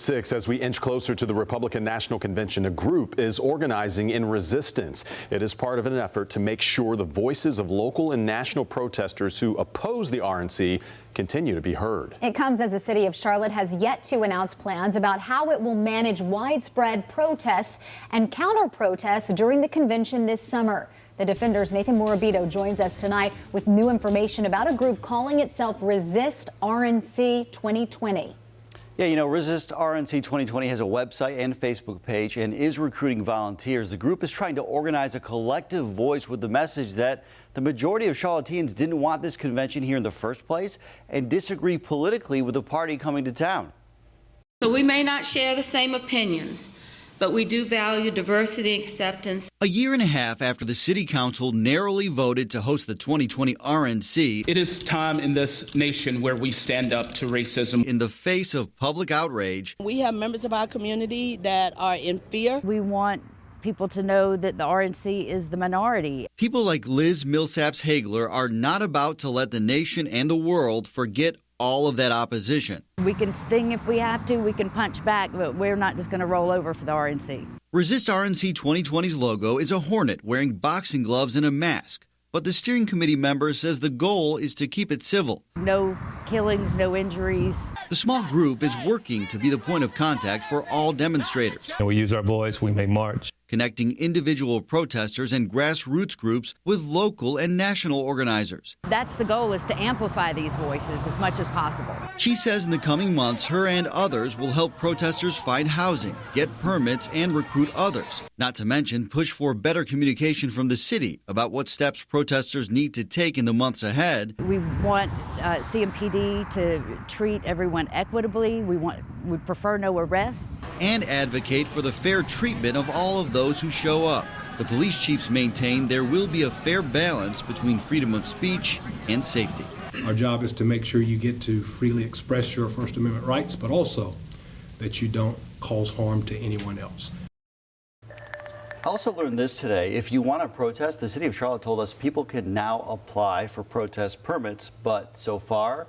As we inch closer to the Republican National Convention, a group is organizing in resistance. It is part of an effort to make sure the voices of local and national protesters who oppose the RNC continue to be heard. It comes as the city of Charlotte has yet to announce plans about how it will manage widespread protests and counter-protests during the convention this summer. The Defender's Nathan Morabito joins us tonight with new information about a group calling itself Resist RNC 2020. Yeah, you know, Resist RNC 2020 has a website and Facebook page and is recruiting volunteers. The group is trying to organize a collective voice with the message that the majority of Charlotteans didn't want this convention here in the first place and disagree politically with the party coming to town. So we may not share the same opinions, but we do value diversity and acceptance. A year and a half after the City Council narrowly voted to host the 2020 RNC, it is time in this nation where we stand up to racism. In the face of public outrage, we have members of our community that are in fear. We want people to know that the RNC is the minority. People like Liz Millsaps-Hagler are not about to let the nation and the world forget all of that opposition. We can sting if we have to, we can punch back, but we're not just going to roll over for the RNC. Resist RNC 2020's logo is a hornet wearing boxing gloves and a mask. But the steering committee member says the goal is to keep it civil. No killings, no injuries. The small group is working to be the point of contact for all demonstrators. We use our voice, we may march. Connecting individual protesters and grassroots groups with local and national organizers. That's the goal, is to amplify these voices as much as possible. She says in the coming months, her and others will help protesters find housing, get permits, and recruit others. Not to mention push for better communication from the city about what steps protesters need to take in the months ahead. We want CMPD to treat everyone equitably. We prefer no arrests. And advocate for the fair treatment of all of those who show up. The police chiefs maintain there will be a fair balance between freedom of speech and safety. Our job is to make sure you get to freely express your First Amendment rights, but also that you don't cause harm to anyone else. I also learned this today. If you want to protest, the city of Charlotte told us people can now apply for protest permits, but so far,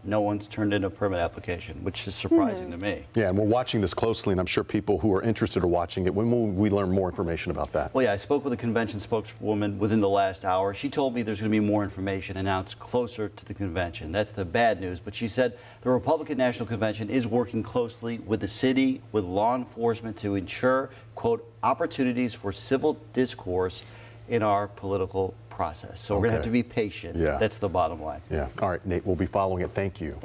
no one's turned in a permit application, which is surprising to me. Yeah, and we're watching this closely, and I'm sure people who are interested are watching it. When will we learn more information about that? Well, yeah, I spoke with a convention spokeswoman within the last hour. She told me there's going to be more information announced closer to the convention. That's the bad news. But she said the Republican National Convention is working closely with the city, with law enforcement to ensure, quote, opportunities for civil discourse in our political process. So we're going to have to be patient. Yeah. That's the bottom line. Yeah. All right, Nate, we'll be following it. Thank you.